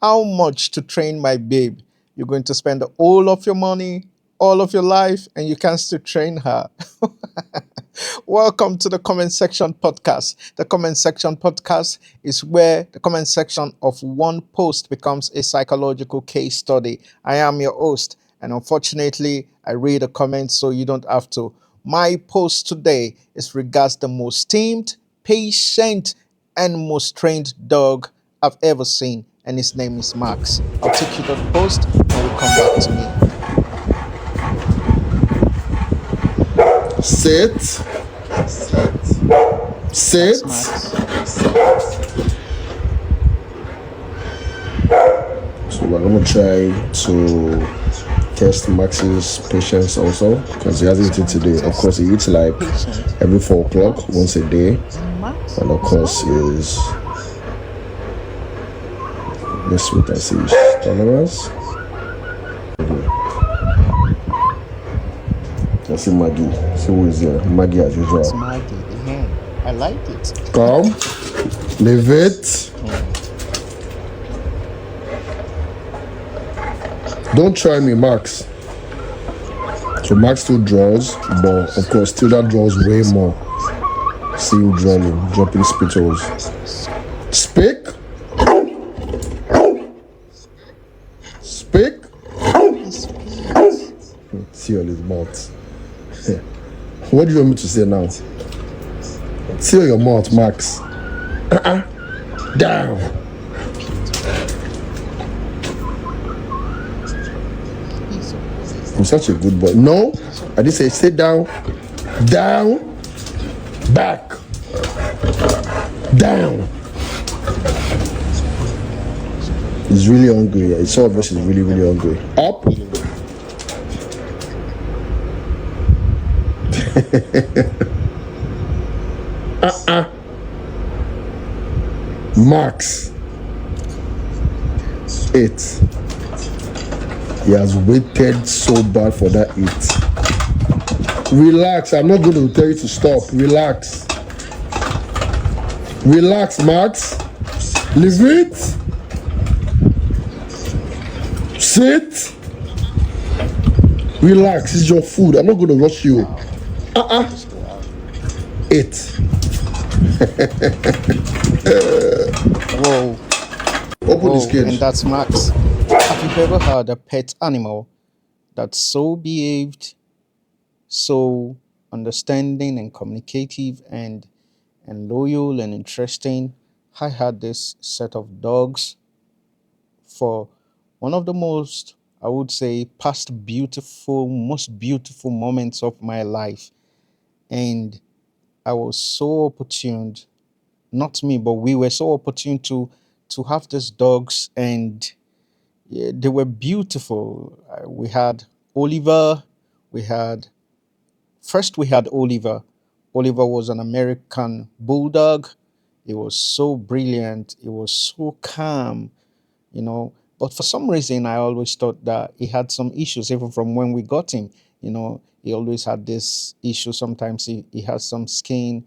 How much to train my babe? You're going to spend all of your money, all of your life, and you can still train her. Welcome to the comment section podcast. The comment section podcast is where the comment section of one post becomes a psychological case study. I am your host, and unfortunately, I read the comments so you don't have to. My post today is regards the most tamed, patient, and most trained dog I've ever seen, and his name is Max. I'll take you to the post and we'll come back to me. Sit, That's sit. Max. So we're gonna try to test Max's patience also because he hasn't eaten today. Of course, he eats like Patient. every 4 o'clock once a day, And Max and of is course hungry. is let's wait and see his tolerance. I see Maggie. See who is here? Maggie as That's usual. Maggie, the hen. I like it. Come, leave it. Don't try me, Max. So Max still draws, but of course still that draws way more. See him drawing, dropping spittles. Speak. Speak. He's sweet. See on his mouth. What do you want me to say now? Seal your mouth, Max. Down. He's a boy. I'm such a good boy. No, I didn't say sit down. Down. Back. Down. He's really hungry. It's so obvious he's really, really hungry. Up. Max. 8. He has waited so bad for that 8. Relax. I'm not going to tell you to stop. Relax. Relax, Max. Leave it. Sit. Relax. It's your food. I'm not going to rush you. Just go out. 8. Whoa. Open Whoa. his cage. And that's Max. Have you ever had a pet animal that's so behaved, so understanding and communicative and loyal and interesting? I had this set of dogs for one of the most, I would say, past beautiful, most beautiful moments of my life. And I was so opportuned, not me, but we were so opportune to have these dogs, and yeah, they were beautiful. We had Oliver. We had first we had Oliver. Oliver was an American bulldog. He was so brilliant. He was so calm, you know. But for some reason, I always thought that he had some issues, even from when we got him. He always had this issue. Sometimes he has some skin.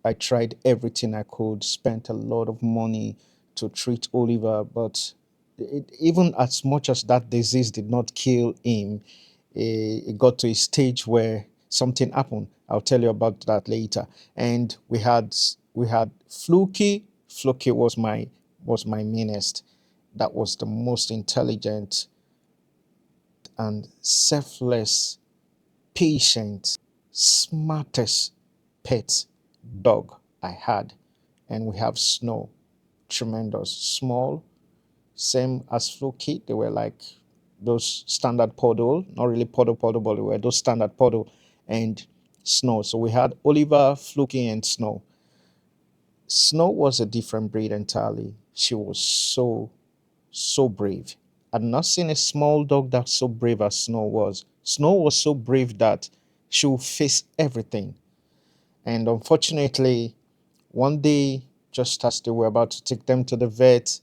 I tried everything I could, spent a lot of money to treat Oliver, but even as much as that disease did not kill him, it got to a stage where something happened. I'll tell you about that later. And we had Fluky. Fluky was my meanest. That was the most intelligent and selfless, patient, smartest pet dog I had. And we have Snow, tremendous, small, same as Fluky. They were like those standard poodle, not really poodle, but they were those standard poodle and Snow. So we had Oliver, Fluky, and Snow. Snow was a different breed entirely. She was so brave. I'd not seen a small dog that's so brave as Snow was. Snow was so brave that she would face everything. And unfortunately, one day, just as they were about to take them to the vet,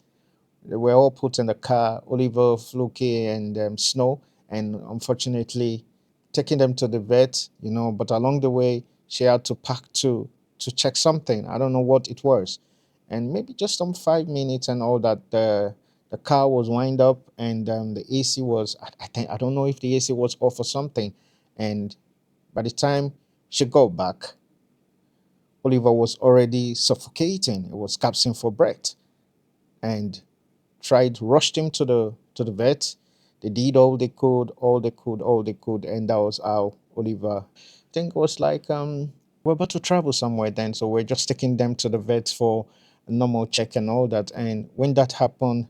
they were all put in the car, Oliver, Fluky, and Snow. And unfortunately, taking them to the vet, but along the way, she had to pack to check something. I don't know what it was. And maybe just some 5 minutes and all that. The car was wind up, and the AC was, I think, I don't know if the AC was off or something. And by the time she got back, Oliver was already suffocating. He was gasping for breath, and rushed him to the vet. They did all they could, all they could, and that was how Oliver. I think it was like we're about to travel somewhere then, so we're just taking them to the vet for a normal check and all that. And when that happened,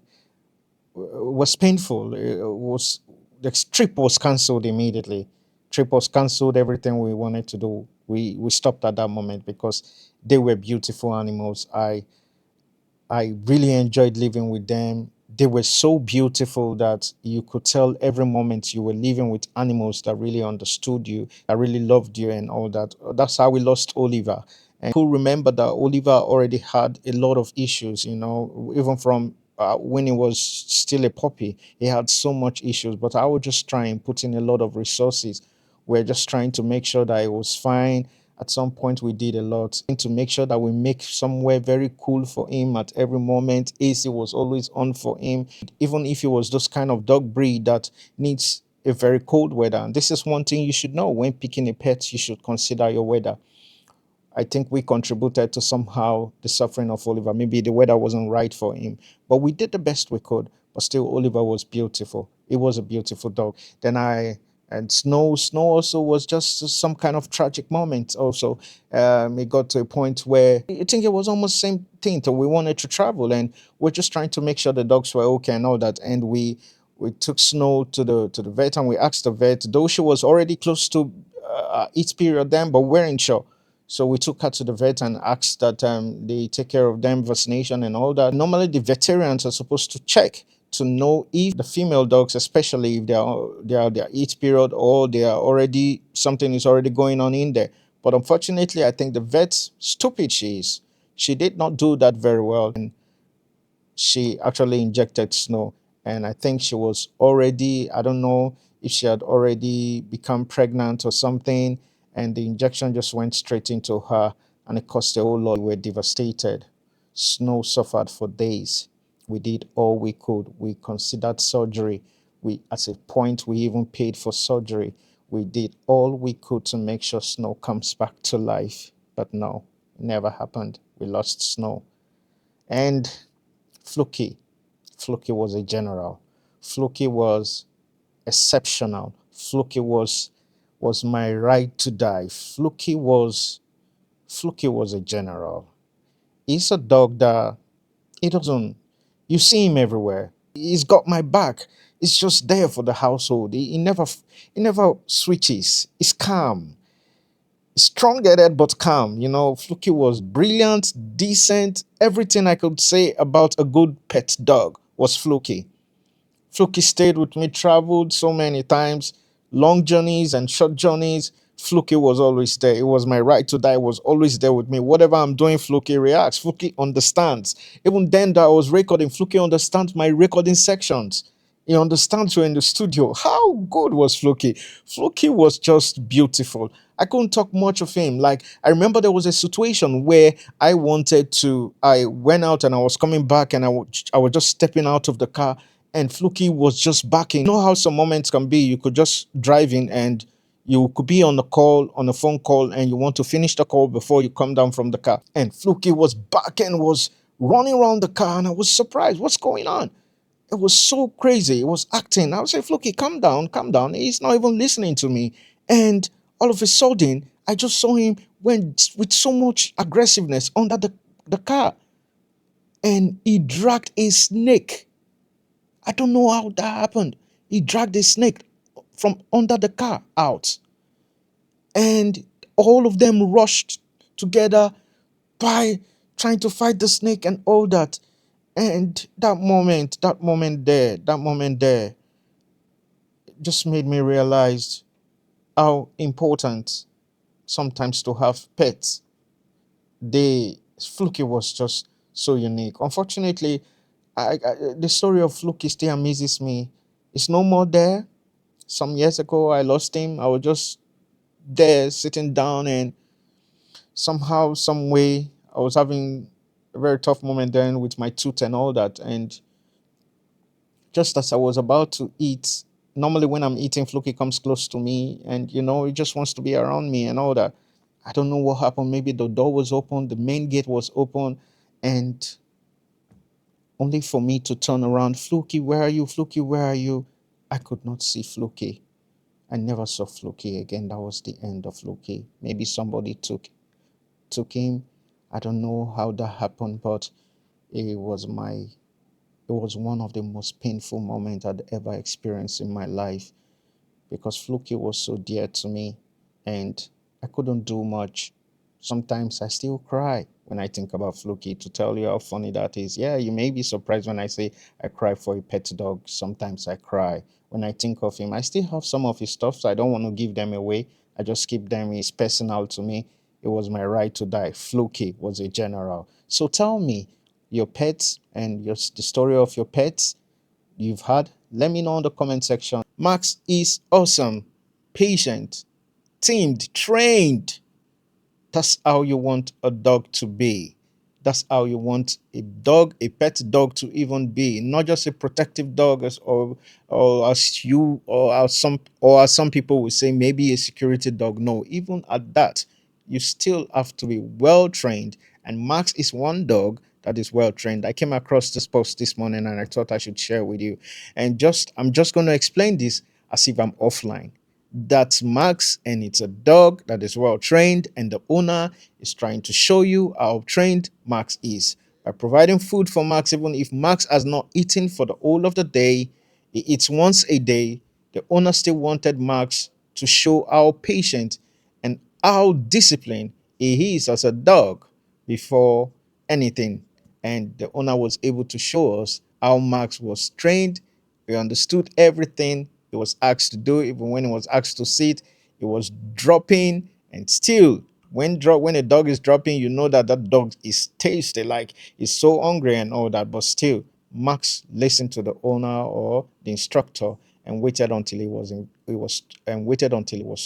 it was painful. It was the trip was cancelled immediately. Trip was cancelled. Everything we wanted to do, we stopped at that moment because they were beautiful animals. I really enjoyed living with them. They were so beautiful that you could tell every moment you were living with animals that really understood you, that really loved you, and all that. That's how we lost Oliver. And people remember that Oliver already had a lot of issues, even from when he was still a puppy. He had so much issues, but I would just try and put in a lot of resources. We're just trying to make sure that it was fine. At some point, we did a lot to make sure that we make somewhere very cool for him at every moment. AC was always on for him, even if he was those kind of dog breed that needs a very cold weather. And this is one thing you should know: when picking a pet, you should consider your weather. I think we contributed to somehow the suffering of Oliver. Maybe the weather wasn't right for him, but we did the best we could. But still, Oliver was beautiful. It was a beautiful dog. Then and Snow also was just some kind of tragic moment. Also, it got to a point where I think it was almost same thing. So we wanted to travel, and we're just trying to make sure the dogs were okay and all that. And we took Snow to the vet, and we asked the vet, though she was already close to its period then, but we weren't sure. So we took her to the vet and asked that they take care of them vaccination and all that. Normally, the veterinarians are supposed to check to know if the female dogs, especially if they are their eighth period, or they are already something is already going on in there. But unfortunately, I think the vet, stupid she is, she did not do that very well, and she actually injected Snow. And I think she was already, I don't know if she had already become pregnant or something, and the injection just went straight into her, and it cost a whole lot. We were devastated. Snow suffered for days. We did all we could. We considered surgery. At a point, we even paid for surgery. We did all we could to make sure Snow comes back to life. But no, it never happened. We lost Snow. And Fluky. Fluky was a general. Fluky was exceptional. Fluky was my right to die. Fluky was a general. He's a dog that he doesn't you see him everywhere. He's got my back. He's just there for the household. He never switches. He's calm. Strong-headed but calm. Fluky was brilliant, decent. Everything I could say about a good pet dog was Fluky. Fluky stayed with me, traveled so many times, long journeys and short journeys. Fluky was always there. It was my right to die. It was always there with me. Whatever I'm doing, Fluky reacts. Fluky understands. Even then that I was recording, Fluky understands my recording sections. He understands you're in the studio. How good was Fluky? Fluky was just beautiful. I couldn't talk much of him. Like, I remember there was a situation where I went out and I was coming back, and I was just stepping out of the car, and Fluky was just barking. You know how some moments can be. You could just drive in, and you could be on a phone call, and you want to finish the call before you come down from the car. And Fluky was barking, was running around the car, and I was surprised. What's going on? It was so crazy. It was acting. I would say, Fluky, calm down, calm down. He's not even listening to me. And all of a sudden, I just saw him went with so much aggressiveness under the car, and he dragged a snake. I don't know how that happened. He dragged a snake from under the car out, and all of them rushed together by trying to fight the snake and all that. And that moment there just made me realize how important sometimes to have pets. The Fluky was just so unique. Unfortunately, the story of Fluky still amazes me. It's no more there. Some years ago, I lost him. I was just there sitting down, and somehow, some way, I was having a very tough moment then with my tooth and all that. And Just as I was about to eat, normally when I'm eating, Fluky comes close to me and, it just wants to be around me and all that. I don't know what happened. Maybe the door was open, the main gate was open, and only for me to turn around, Fluky, where are you? Fluky, where are you? I could not see Fluky. I never saw Fluky again. That was the end of Fluky. Maybe somebody took him. I don't know how that happened, but it was my it was one of the most painful moments I'd ever experienced in my life because Fluky was so dear to me and I couldn't do much. Sometimes I still cry when I think about Fluky, to tell you how funny that is. Yeah, you may be surprised when I say I cry for a pet dog. Sometimes I cry when I think of him. I still have some of his stuff, so I don't want to give them away. I just keep them. It's personal to me. It was my right to die. Fluky was a general. So tell me your pets and the story of your pets you've had. Let me know in the comment section. Max is awesome, patient, tamed, trained. That's how you want a dog to be. That's how you want a pet dog to even be. Not just a protective dog or as some people would say, maybe a security dog. No, even at that, you still have to be well trained. And Max is one dog that is well trained. I came across this post this morning and I thought I should share with you. And I'm just going to explain this as if I'm offline. That's Max, and it's a dog that is well trained, and the owner is trying to show you how trained Max is by providing food for Max. Even if Max has not eaten for the whole of the day, he eats once a day. The owner still wanted Max to show how patient and how disciplined he is as a dog before anything. And the owner was able to show us how Max was trained. He understood everything he was asked to do. Even when he was asked to sit, he was dropping. And still, when a dog is dropping, you know that that dog is tasty, like he's so hungry and all that. But still, Max listened to the owner or the instructor and waited until he was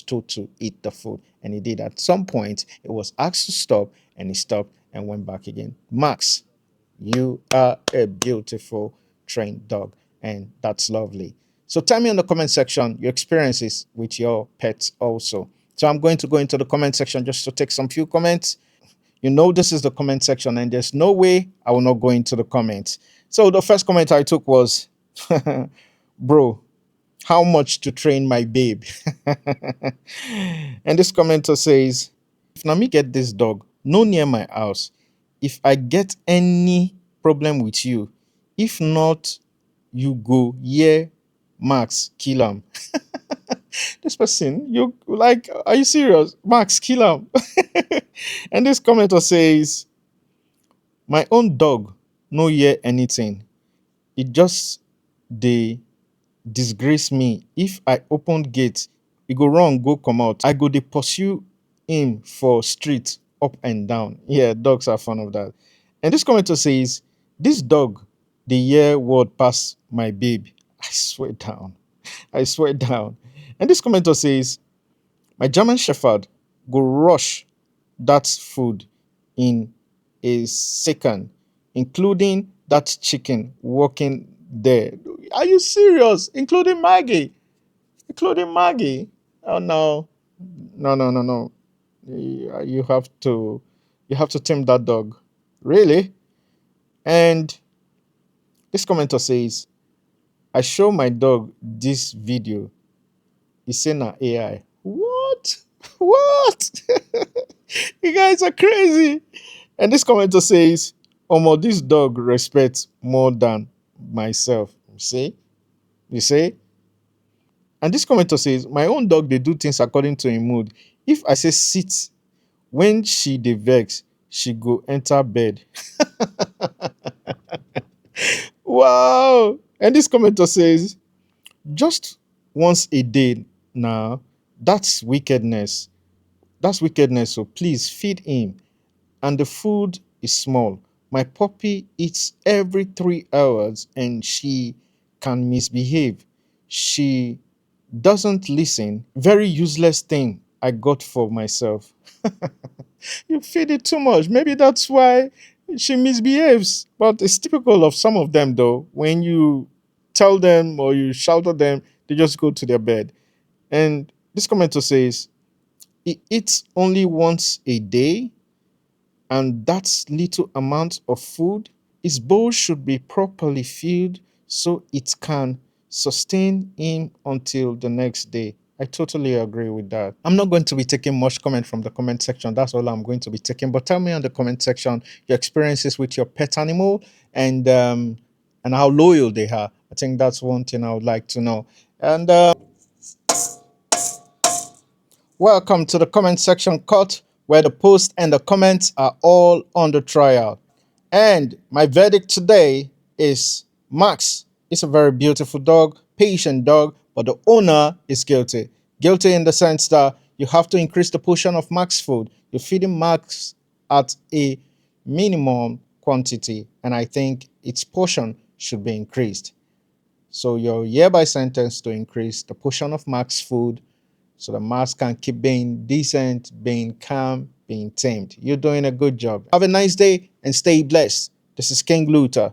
told to eat the food, and he did. At some point, he was asked to stop, and he stopped and went back again. Max, you are a beautiful trained dog, and that's lovely. So tell me in the comment section your experiences with your pets also. So I'm going to go into the comment section just to take some few comments. This is the comment section, and there's no way I will not go into the comments. So the first comment I took was, bro, how much to train my babe? And this commenter says, if Nami get this dog, no near my house. If I get any problem with you, if not, you go, yeah, Max, kill him. This person, you like, are you serious? Max, kill him. And this commenter says, my own dog, no hear anything. It just they disgrace me. If I open gate, e go run go come out. I go dey pursue him for street up and down. Yeah, dogs are fond of that. And this commenter says, this dog dey hear word pass my babe. I swear down. I swear down. And this commenter says, my German Shepherd go rush that food in a second, including that chicken walking there. Are you serious? Including Maggie? Including Maggie? Oh no. No, no, no, no. You have to tame that dog. Really? And this commenter says, I show my dog this video. He say na AI. What? What? You guys are crazy. And this commenter says, Omo, this dog respects more than myself. You see? You see? And this commenter says, my own dog, they do things according to him mood. If I say sit, when she dey vex, she go enter bed. Wow. And this commenter says, just once a day now, that's wickedness. That's wickedness. So please feed him. And the food is small. My puppy eats every 3 hours and she can misbehave. She doesn't listen. Very useless thing I got for myself. You feed it too much. Maybe that's why she misbehaves. But it's typical of some of them, though. When you tell them or you shout at them, they just go to their bed. And this commenter says, he eats only once a day, and that's little amount of food. His bowl should be properly filled so it can sustain him until the next day. I totally agree with that. I'm not going to be taking much comment from the comment section. That's all I'm going to be taking. But tell me on the comment section your experiences with your pet animal and how loyal they are. I think that's one thing I would like to know. And welcome to the comment section cut, where the post and the comments are all under trial. And my verdict today is Max is a very beautiful dog, patient dog, but the owner is guilty. Guilty in the sense that you have to increase the portion of Max food. You're feeding Max at a minimum quantity, and I think its portion should be increased. So you're hereby sentenced to increase the portion of Max food so the Max can keep being decent, being calm, being tamed. You're doing a good job. Have a nice day and stay blessed. This is King Luther.